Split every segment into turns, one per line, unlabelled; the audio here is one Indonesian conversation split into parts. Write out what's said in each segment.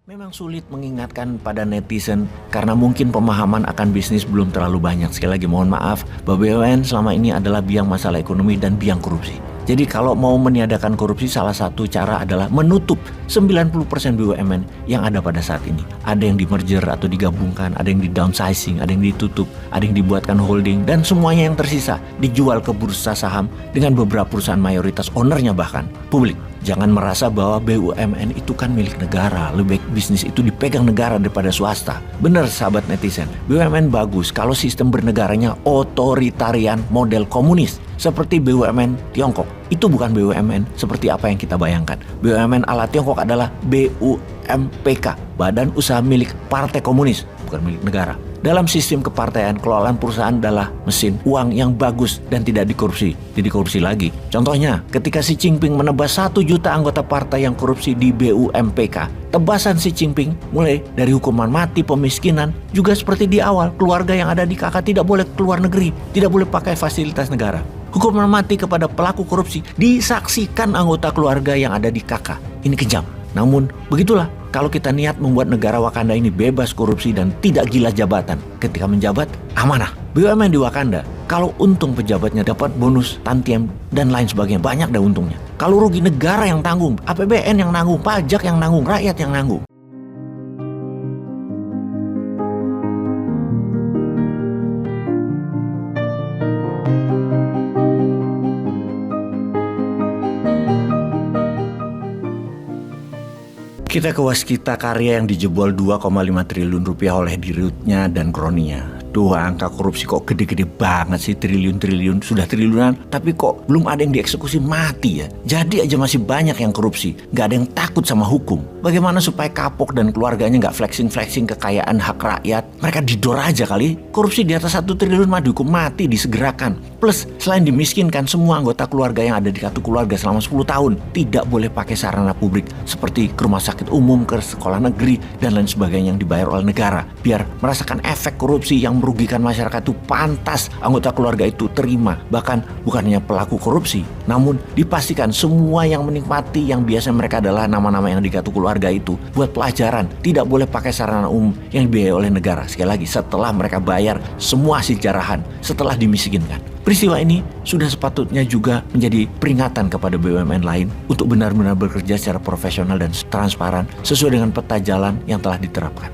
Memang sulit mengingatkan pada netizen karena mungkin pemahaman akan bisnis belum terlalu banyak. Sekali lagi mohon maaf bahwa BUMN selama ini adalah biang masalah ekonomi dan biang korupsi. Jadi kalau mau meniadakan korupsi, salah satu cara adalah menutup 90% BUMN yang ada pada saat ini. Ada yang di merger atau digabungkan, ada yang di downsizing, ada yang ditutup, ada yang dibuatkan holding, dan semuanya yang tersisa dijual ke bursa saham dengan beberapa perusahaan mayoritas ownernya bahkan publik. Jangan merasa bahwa BUMN itu kan milik negara, lebih baik bisnis itu dipegang negara daripada swasta. Benar sahabat netizen, BUMN bagus kalau sistem bernegaranya otoritarian model komunis. Seperti BUMN Tiongkok, itu bukan BUMN seperti apa yang kita bayangkan. BUMN ala Tiongkok adalah BUMPK, Badan Usaha Milik Partai Komunis, bukan milik negara. Dalam sistem kepartaian, kelolaan perusahaan adalah mesin uang yang bagus dan tidak dikorupsi. Jadi korupsi lagi. Contohnya, ketika Xi Jinping menebas 1 juta anggota partai yang korupsi di BUMPK, tebasan Xi Jinping mulai dari hukuman mati, pemiskinan, juga seperti di awal, keluarga yang ada di KK tidak boleh keluar negeri, tidak boleh pakai fasilitas negara. Hukuman mati kepada pelaku korupsi disaksikan anggota keluarga yang ada di KK. Ini kejam. Namun, begitulah kalau kita niat membuat negara Wakanda ini bebas korupsi dan tidak gila jabatan. Ketika menjabat, amanah. BUMN di Wakanda, kalau untung pejabatnya dapat bonus, tantiem, dan lain sebagainya, banyak dah untungnya. Kalau rugi, negara yang tanggung, APBN yang nanggung, pajak yang nanggung, rakyat yang nanggung. Kita ke waskita karya yang dijebol 2,5 triliun rupiah oleh dirutnya dan kroninya. Duh, angka korupsi kok gede-gede banget sih, triliun-triliun, sudah triliunan, tapi kok belum ada yang dieksekusi mati ya. Jadi aja masih banyak yang korupsi, gak ada yang takut sama hukum. Bagaimana supaya kapok dan keluarganya gak flexing-flexing kekayaan hak rakyat? Mereka didor aja kali, korupsi di atas 1 triliun mah dihukum mati, disegerakan. Plus, selain dimiskinkan, semua anggota keluarga yang ada di kartu keluarga selama 10 tahun tidak boleh pakai sarana publik seperti ke rumah sakit umum, ke sekolah negeri, dan lain sebagainya yang dibayar oleh negara. Biar merasakan efek korupsi yang merugikan masyarakat itu pantas anggota keluarga itu terima. Bahkan bukannya pelaku korupsi, namun dipastikan semua yang menikmati yang biasanya mereka adalah nama-nama yang di kartu keluarga itu buat pelajaran, tidak boleh pakai sarana umum yang dibiayai oleh negara. Sekali lagi, setelah mereka bayar semua hasil jarahan, setelah dimiskinkan. Peristiwa ini sudah sepatutnya juga menjadi peringatan kepada BUMN lain untuk benar-benar bekerja secara profesional dan transparan sesuai dengan peta jalan yang telah diterapkan.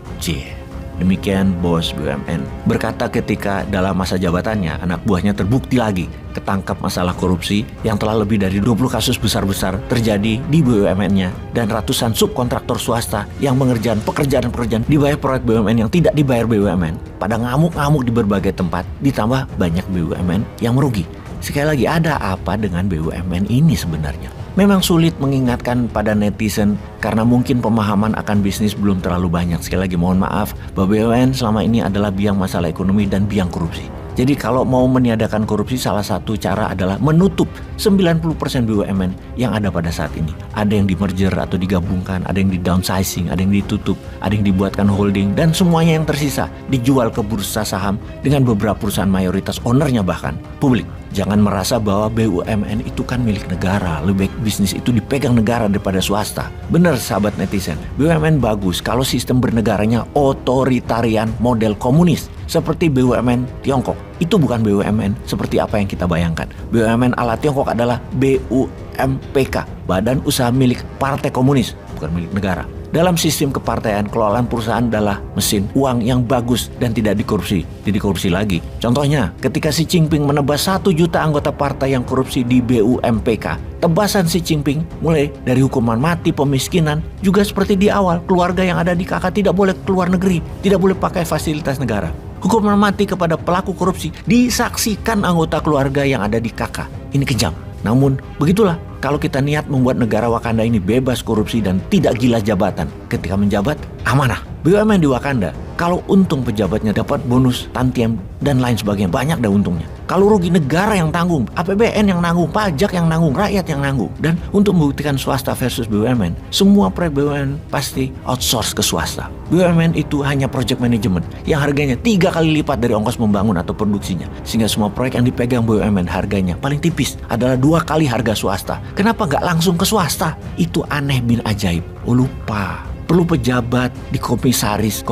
Demikian bos BUMN berkata ketika dalam masa jabatannya anak buahnya terbukti lagi ketangkap masalah korupsi yang telah lebih dari 20 kasus besar-besar terjadi di BUMN-nya dan ratusan subkontraktor swasta yang mengerjakan pekerjaan-pekerjaan dibayar proyek BUMN yang tidak dibayar BUMN pada ngamuk-ngamuk di berbagai tempat, ditambah banyak BUMN yang merugi. Sekali lagi, ada apa dengan BUMN ini sebenarnya? Memang sulit mengingatkan pada netizen karena mungkin pemahaman akan bisnis belum terlalu banyak. Sekali lagi mohon maaf bahwa BUMN selama ini adalah biang masalah ekonomi dan biang korupsi. Jadi kalau mau meniadakan korupsi, salah satu cara adalah menutup 90% BUMN yang ada pada saat ini. Ada yang di merger atau digabungkan, ada yang di downsizing, ada yang ditutup, ada yang dibuatkan holding, dan semuanya yang tersisa dijual ke bursa saham dengan beberapa perusahaan mayoritas ownernya bahkan publik. Jangan merasa bahwa BUMN itu kan milik negara, lebih baik bisnis itu dipegang negara daripada swasta. Benar sahabat netizen, BUMN bagus kalau sistem bernegaranya otoritarian model komunis. Seperti BUMN Tiongkok, itu bukan BUMN seperti apa yang kita bayangkan. BUMN ala Tiongkok adalah BUMPK, Badan Usaha Milik Partai Komunis, bukan milik negara. Dalam sistem kepartaian, kelolaan perusahaan adalah mesin uang yang bagus dan tidak dikorupsi. Jadi korupsi lagi. Contohnya, ketika Xi Jinping menebas 1 juta anggota partai yang korupsi di BUMPK, tebasan Xi Jinping mulai dari hukuman mati, pemiskinan, juga seperti di awal, keluarga yang ada di KK tidak boleh keluar negeri, tidak boleh pakai fasilitas negara. Hukuman mati kepada pelaku korupsi disaksikan anggota keluarga yang ada di KK. Ini kejam. Namun, begitulah kalau kita niat membuat negara Wakanda ini bebas korupsi dan tidak gila jabatan. Ketika menjabat, amanah. BUMN di Wakanda, kalau untung pejabatnya dapat bonus, tantiem, dan lain sebagainya, banyak dah untungnya. Kalau rugi, negara yang tanggung, APBN yang nanggung, pajak yang nanggung, rakyat yang nanggung. Dan untuk membuktikan swasta versus BUMN, semua proyek BUMN pasti outsource ke swasta. BUMN itu hanya project management yang harganya 3 kali lipat dari ongkos membangun atau produksinya. Sehingga semua proyek yang dipegang BUMN harganya paling tipis adalah 2 kali harga swasta. Kenapa nggak langsung ke swasta? Itu aneh bin ajaib. Oh lupa. Perlu pejabat di komisaris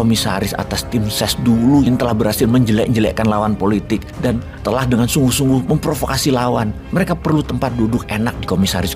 atas tim ses dulu yang telah berhasil menjelek-jelekkan lawan politik dan telah dengan sungguh-sungguh memprovokasi lawan. Mereka perlu tempat duduk enak di komisaris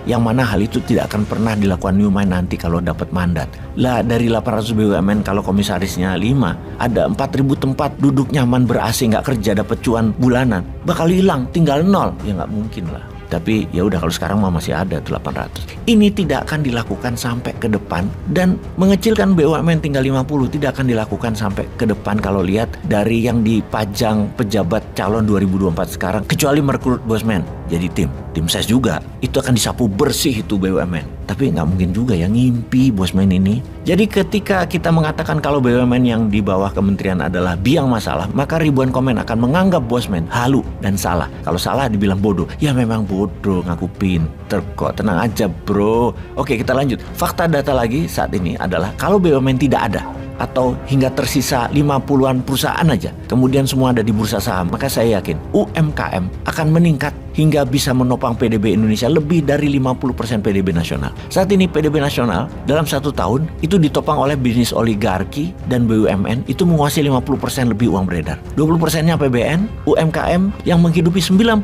yang mana hal itu tidak akan pernah dilakukan Newman nanti kalau dapat mandat. Lah dari 800 BUMN kalau komisarisnya 5, ada 4.000 tempat duduk nyaman ber-AC nggak kerja dapat cuan bulanan. Bakal hilang, tinggal 0. Ya nggak mungkin lah. Tapi ya udah kalau sekarang masih ada 800. Ini tidak akan dilakukan sampai ke depan dan mengecilkan BUMN tinggal 50 tidak akan dilakukan sampai ke depan kalau lihat dari yang dipajang pejabat calon 2024 sekarang kecuali merekrut bosman jadi tim ses juga itu akan disapu bersih itu BUMN. Tapi nggak mungkin juga yang ngimpi bosman ini. Jadi ketika kita mengatakan kalau BUMN yang di bawah kementerian adalah biang masalah, maka ribuan komen akan menganggap bosman halu dan salah. Kalau salah dibilang bodoh, ya memang bodoh, ngaku pinter kok, tenang aja bro. Oke, kita lanjut. Fakta data lagi saat ini adalah kalau BUMN tidak ada atau hingga tersisa 50-an perusahaan aja, kemudian semua ada di bursa saham, maka saya yakin UMKM akan meningkat hingga bisa menopang PDB Indonesia lebih dari 50% PDB nasional. Saat ini PDB nasional dalam 1 tahun itu ditopang oleh bisnis oligarki dan BUMN itu menguasai 50% lebih uang beredar. 20%-nya APBN, UMKM yang menghidupi 97%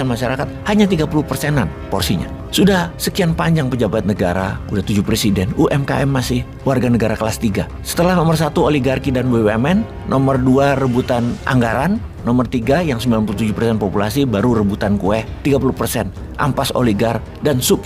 masyarakat hanya 30%-an porsinya. Sudah sekian panjang pejabat negara, udah 7 presiden, UMKM masih warga negara kelas 3. Setelah nomor 1 oligarki dan BUMN, nomor 2 rebutan anggaran, nomor 3 yang 97% populasi baru rebutan kue 30%, ampas oligar dan sub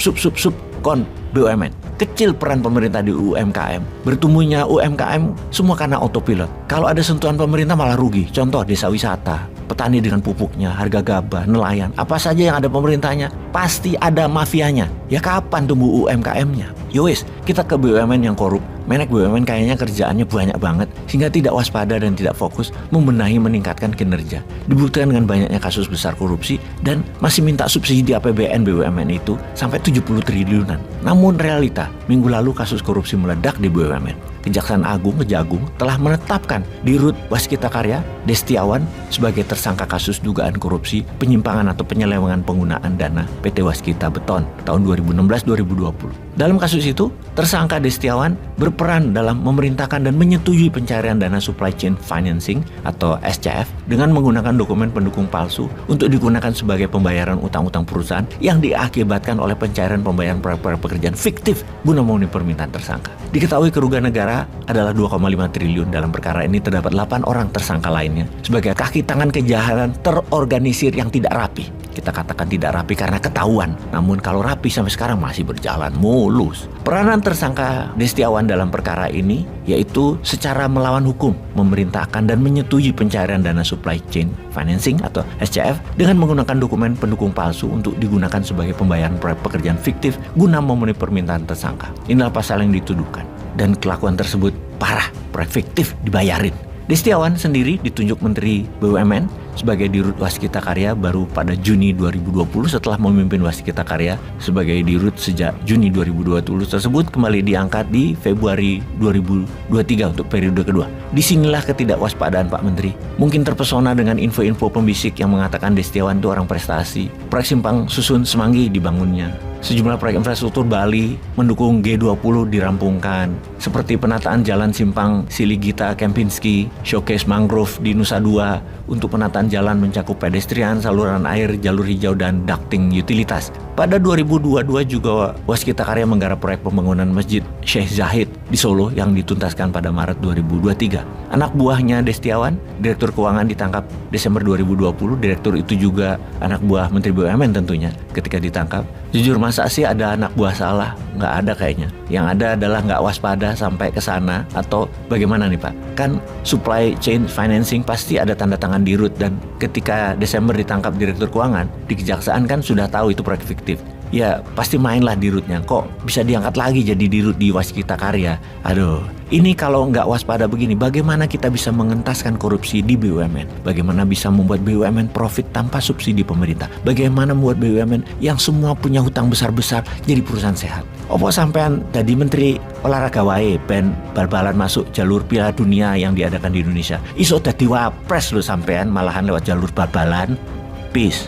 kon BUMN. Kecil peran pemerintah di UMKM. Bertumbuhnya UMKM semua karena autopilot. Kalau ada sentuhan pemerintah malah rugi. Contoh desa wisata, petani dengan pupuknya, harga gabah, nelayan, apa saja yang ada pemerintahnya, pasti ada mafianya. Ya kapan tumbuh UMKM-nya? Yowes, kita ke BUMN yang korup. Menek BUMN kayaknya kerjaannya banyak banget sehingga tidak waspada dan tidak fokus membenahi meningkatkan kinerja. Dibuktikan dengan banyaknya kasus besar korupsi dan masih minta subsidi APBN BUMN itu sampai 70 triliunan. Namun realita, minggu lalu kasus korupsi meledak di BUMN. Kejaksaan Agung Kejagung telah menetapkan Dirut Waskita Karya Destiawan sebagai tersangka kasus dugaan korupsi penyimpangan atau penyelewengan penggunaan dana PT Waskita Beton tahun 2016-2020. Dalam kasus itu, tersangka Destiawan berperan dalam memerintahkan dan menyetujui pencarian dana supply chain financing atau SCF dengan menggunakan dokumen pendukung palsu untuk digunakan sebagai pembayaran utang-utang perusahaan yang diakibatkan oleh pencairan pembayaran proyek pekerjaan fiktif guna memenuhi permintaan tersangka. Diketahui kerugian negara adalah 2,5 triliun. Dalam perkara ini terdapat 8 orang tersangka lainnya sebagai kaki tangan kejahatan terorganisir yang tidak rapi. Kita katakan tidak rapi karena ketahuan, namun kalau rapi sampai sekarang masih berjalan mulus. Peranan tersangka Destiawan dalam perkara ini yaitu secara melawan hukum, memerintahkan dan menyetujui pencairan dana supply chain financing atau SCF dengan menggunakan dokumen pendukung palsu untuk digunakan sebagai pembayaran proyek pekerjaan fiktif guna memenuhi permintaan tersangka. Inilah pasal yang dituduhkan. Dan kelakuan tersebut parah, proyek fiktif dibayarin. Destiawan sendiri ditunjuk Menteri BUMN sebagai Dirut Waskita Karya baru pada Juni 2020 setelah memimpin Waskita Karya sebagai Dirut sejak Juni 2020 tersebut kembali diangkat di Februari 2023 untuk periode kedua. Disinilah ketidakwaspadaan Pak Menteri. Mungkin terpesona dengan info-info pembisik yang mengatakan Destiawan itu orang prestasi. Proyek Simpang Susun Semanggi dibangunnya. Sejumlah proyek infrastruktur Bali mendukung G20 dirampungkan, seperti penataan jalan Simpang Siligita Kempinski, showcase mangrove di Nusa Dua untuk penataan jalan mencakup pedestrian, saluran air, jalur hijau, dan ducting utilitas. Pada 2022 juga Waskita Karya menggarap proyek pembangunan Masjid Syekh Zahid di Solo yang dituntaskan pada Maret 2023. Anak buahnya Destiawan, Direktur Keuangan, ditangkap Desember 2020. Direktur itu juga anak buah Menteri BUMN tentunya ketika ditangkap. Jujur masa sih ada anak buah salah? Nggak ada kayaknya. Yang ada adalah nggak waspada sampai ke sana atau bagaimana nih Pak? Kan supply chain financing pasti ada tanda tangan Dirut dan ketika Desember ditangkap Direktur Keuangan, di Kejaksaan kan sudah tahu itu proyek fiktif. Ya pasti mainlah Dirutnya, kok bisa diangkat lagi jadi Dirut di Waskita Karya. Aduh, ini kalau nggak waspada begini, bagaimana kita bisa mengentaskan korupsi di BUMN? Bagaimana bisa membuat BUMN profit tanpa subsidi pemerintah? Bagaimana membuat BUMN yang semua punya hutang besar-besar jadi perusahaan sehat? Opo sampean tadi Menteri Olahraga wae ben bal-balan masuk jalur Piala Dunia yang diadakan di Indonesia. Iso dadi wapres lo sampean malahan lewat jalur bal-balan. Peace.